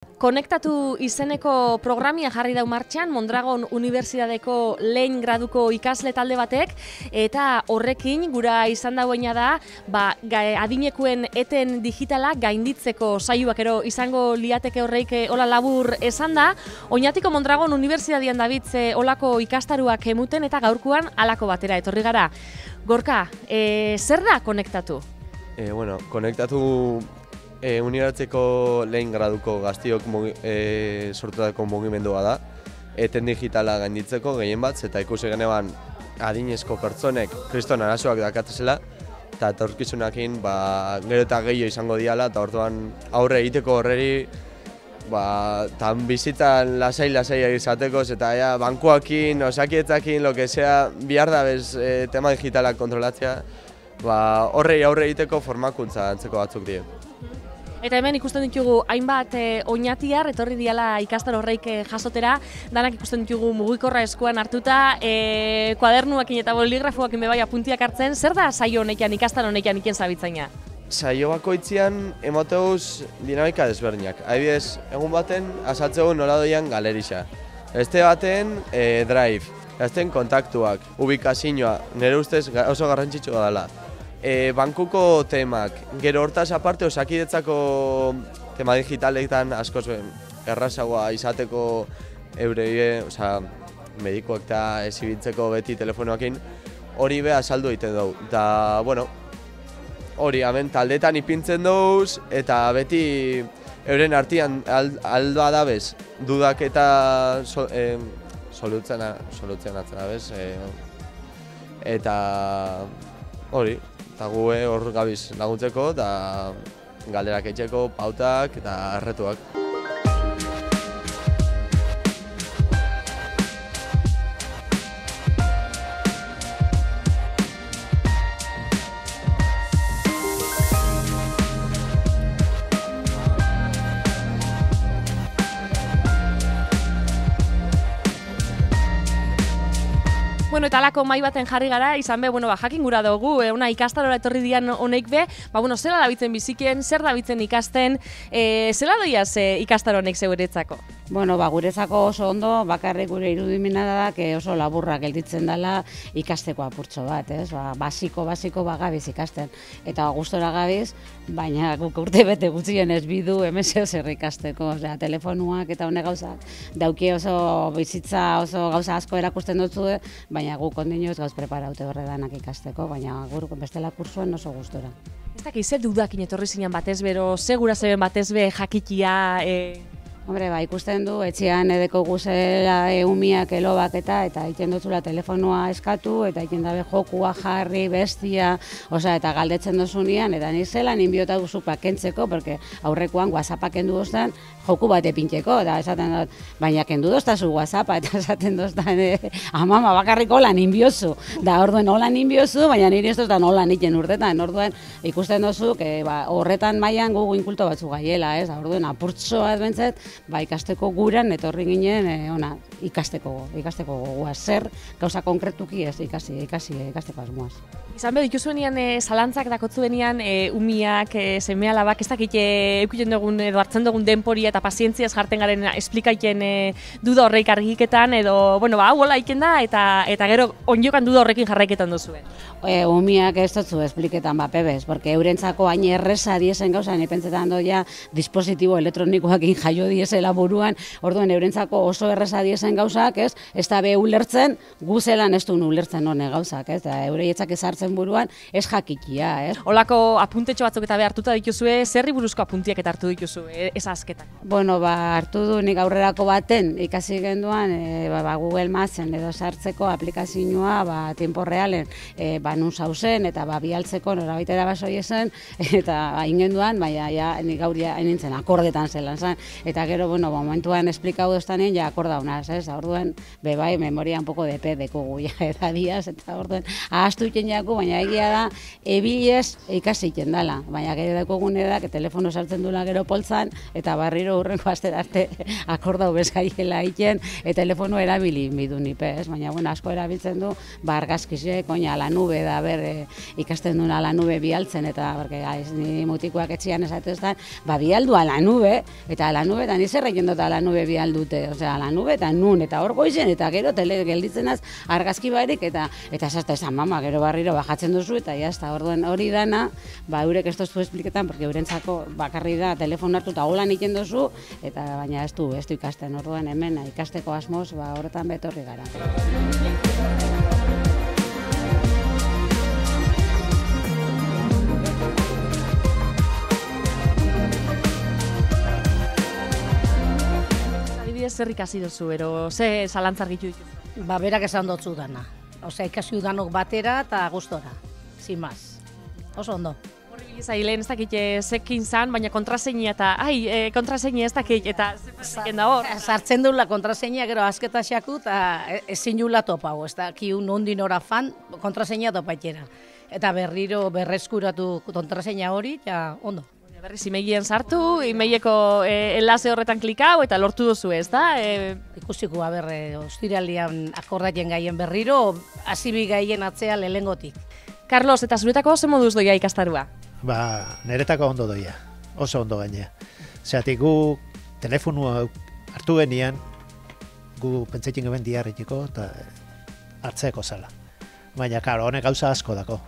Konektatu izeneko programia jarri dau martxan Mondragon Unibertsitateko lehen graduko ikasle talde batek, eta horrekin gura izan dauena da adinekuen eten digitala gainditzeko saioak ero izango liateke horreik hola labur esan da. Oñatiko Mondragon Unibertsitatean dabitze olako ikastaruak emuten eta gaurkoan halako batera etorri gara. Gorka, zer da konektatu? Konektatu unibertsitateko lehen graduko gaztiok sortutako mugimendua da. Eten digitala gainditzeko gehien bat, eta ikusi geneban adinezko pertsonek kriston arazoak dakatezela, eta etorkizunakin gero eta gehiago izango diala, eta orduan aurre egiteko horreri tan bizitzan lasai izateko, eta bankuakin, osakietzakin, lo que sea, bihar da bez tema digitalak kontrolatzea, horrei aurre egiteko formakuntza antzeko batzuk dira. Eta hemen ikusten ditugu hainbat oñatiar etorri diala ikastar horreik jasotera, danak ikusten ditugu mugikorra eskuan hartuta, kuadernuakin eta boligrafoakin bebai apuntiak hartzen. Zer da saio honekian, ikastar honekian iken zabitzaina? Saio bakoitzean emoteuz dinamika desberdinak. Adibidez, egun baten azaltzegu nola doian galerixa. Beste baten drive, beste kontaktuak, ubikazioa, nire ustez oso garrantzitsua dela. Bankuko temak, gero hortaz aparte osakidetzako tema digitaletan askoz errazagoa izateko medikoak eta ezibitzeko beti telefonoakin, hori beha saldu egiten dugu. Eta, hori hemen taldetan ipintzen duz, eta beti euren artian aldoa dabez, dudak eta solutzenatzen dabez. Eta hori. Eta gu hor gabiz laguntzeko eta galderak etxeko, pautak eta erretuak. Eta alako mai baten jarri gara, izan be, jakin gura dugu, una ikastarora etorri dian honeik be, zela dabitzen biziken, zer dabitzen ikasten, zela doiaz ikastar honek zeuretzako? Guretzako oso ondo, bakarrik gure irudimena da, oso laburra gelditzen dela ikasteko apurtxo bat, ez? Basiko gabiz ikasten. Eta gustora gabiz, baina guk urte bete gutxien ez bidu emezeo zer ikasteko, telefonuak eta honek gauzak. Dauki oso bizitza, oso gauza asko erakusten dutzu, baina guk ondinoz gauz preparaute horre danak ikasteko, baina guk bestela kursuan oso gustora. Ez dakiz, ze dudakin etorri zinen batez bero, segura zeben batez be jakitia... Ikusten du, etxean edeko guzela umiak elobak eta iten dutzula telefonoa eskatu, eta iten dabe jokua jarri, bestia, eta galdetzen duzunean, eta nizela ninbiota duzu pakentzeko, porque aurrekoan WhatsAppak kendu doztan, joku bat epintxeko, eta esaten dut, baina kendu doztazu WhatsAppa, eta esaten doztan, amama, bakarrik hola ninbiozu, da orduen hola ninbiozu, baina nire ez doztan hola niken urtetan, orduen ikusten duzu, horretan mailan gugu inkulto batzu gaiela, orduen apurtso bat bentzet, ikasteko guran etorri ginen ikasteko gogoaz, zer gauza konkretuki ez ikasteko asmoaz. Izan be, dituzuenian zalantzak dakotzuenian umiak, seme-alabak, ez dakit eukiten dugun edo hartzen dugun denporia eta pazientziaz jarten garen esplikaiten duda horreik argiketan edo, hau hola iken da eta gero onjokan duda horrekin jarraiketan duzuen. Umiak ez dutzu espliketan pebez, porque eurentzako hain erreza diesen gauza, nipentzetan doia dispositibo elektronikoakin jaio diesela buruan, orduen eurentzako oso erreza diesen gauzak, ez da be ulertzen, guzelan ez duen ulertzen honek gauzak, eta eureietzak ezartzen buruan, ez jakikia, ez? Olako apuntetxo batzuk eta hartuta dituzue, zerri buruzko apuntiak eta hartu dituzue, ez azketak? Hartu du nik aurrerako baten, ikasi genduan, Google Mapsen edo sartzeko aplikazioa, tiempo realen, nun zauzen, eta bialtzeko norabaitera basoi zen, eta ingenduan, nik gauria nintzen akordetan zelan zen, eta gero, momentuan esplikau doztanen, akordaunaz, ez? Orduan, bebai, memoria un poco de dekogu, eta diaz, eta orduan, ahaztu iten jaku, baina egia da, ebilez ikasi iten dela, baina gero dekogune da, telefono sartzen dula gero poltzan, eta barriro hurrenko asterarte akordau bezaiela iten, telefono erabili bidu nipe, ez? Baina, asko erabiltzen du, argazkizek, ala nube da, ikasten duen ala nube bialtzen, eta, ni mutikoak etxian esatu ez da, bialdu ala nube, eta ala nube, eta ni zer egin dut la nube bialdute, osea, la nube eta nun, eta hor goizen, eta gero tele gelditzenaz argazki barik, eta esazta esan mama, gero barriro bajatzen duzu, eta jazta, orduan hori dana, ba, eurek ez tozu espliketan, porque eurentzako bakarri da, telefon hartu eta holan egiten duzu, eta baina ez du ikasten, orduan hemen ikasteko asmoz, ba, horretan betorri gara. Zer ikasi duzu, ero ze zalantzar gitu dituzu? Ba, berak esan dutzu dana. Osea, ikasi udanok batera eta gustora, sin más. Oso ondo. Horri bilizailen ez dakit zekin zan, baina kontraseina eta, kontraseina ez dakit, eta zekin da hor. Sartzen duela kontraseina, gero asketa xaku, eta ezin jula topau, ez dakiu nondin ora fan, kontraseina topaitera. Eta berriro berreskuratu kontraseina hori, ja, ondo. Berriz imeilen sartu, imeileko enlaze horretan klikau eta lortu duzu ez da? Ikusiko, ostiralian akordatzen gaien berriro, hasibi gaien atzea lehengotik. Carlos, eta zuretako ze moduz doia ikastarua? Ba, niretako ondo doia, oso ondo gaina. Zeratik gu telefonua hartu genian, gu pentsaitzen geben diarritiko eta hartzeko zala. Baina, karo, honek gauza asko dako.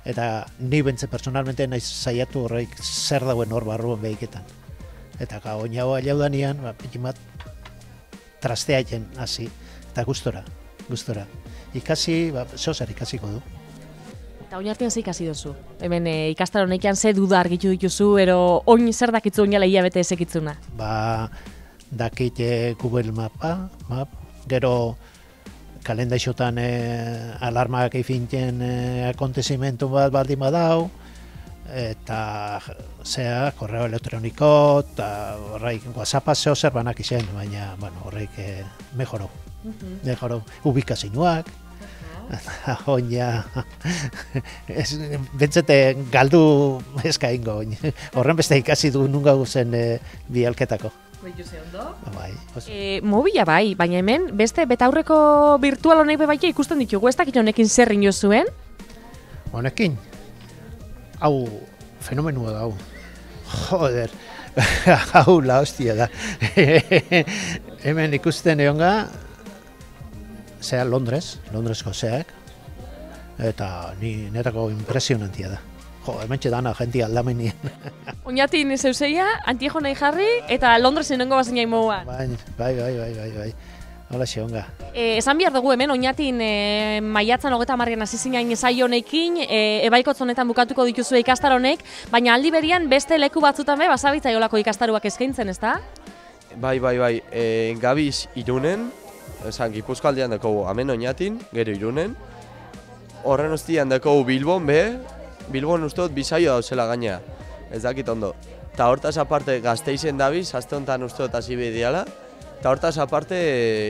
Eta ni bentze personalmente naiz saiatu horreik zer dauen hor barruan behiketan. Eta oinagoa jaudanean, pikimat trasteaiten hasi, eta gustora. Ikasi, zehozar ikasiko du. Eta oin artean ze ikasi duzu? Hemen ikastaro honekian ze duda argitu dituzu, ero oin zer dakitzu oinala hilabete ezekitzuna? Ba, dakit Google Map, gero kalendaixotan alarmak eifinten akontezimentu bat baldin badau, eta zea, korreo elektroniko, eta horreik, WhatsAppa zeo zer banak izan, baina horreik mejorau. Ubikazioak, oina, bentsete galdu eskaingo, horren beste ikasi du nunga guzen bialketako. Mobila bai, baina hemen beste betaurreko virtual honek bebaike ikusten ditugu, ez dakit honekin zer ino zuen? Honekin? Hau, fenomenua da, hau. Joder, hau la hostia da. Hemen ikusten egonga, zea Londresko zeak, eta ni netako impresionantia da. Jo, hemen txedana jenti aldamenien. Oñatin zeuseia, antiejo nahi jarri, eta Londresen nengo bazen jai moguan. Bai. Hola xeonga. Esan behar dugu hemen, Oñatin maiatzan 30 hasi zinain saio honekin, ebaikotz honetan bukatuko dituzu ikastar honek, baina aldi berian beste leku batzutan be, basabitza jolako ikastaruak eskaintzen, ez da? Bai. Gabiz Irunen, esan Gipuzkoaldean dakogu hemen Oñatin, gero Irunen. Horren ostian dakogu Bilbon be, Bilbon usteot bisaio dauzela gaina, ez dakit ondo. Eta hortaz aparte Gasteizen dabiz, aste honetan usteot hasi behidiala, eta hortaz aparte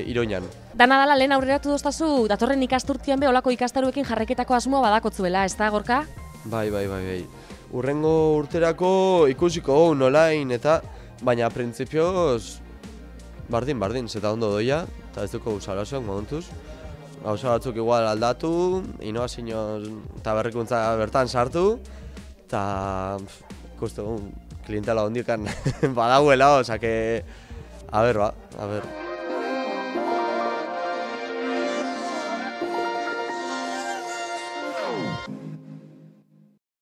Iruñan. Dana dala lehen aurreratu doztazu, datorren ikasturtian be olako ikastaruekin jarreketako asmoa badakotzuela, ez da, Gorka? Bai. Urrengo urterako ikusiko nolain eta, baina printzipioz bardin, zeta ondo doia, eta ez duko usarazoak momentuz. Gauza batzuk igual aldatu, innovazioz eta berrikuntza bertan sartu, eta ikustu klientela hondikan badauela, osea que, a ver.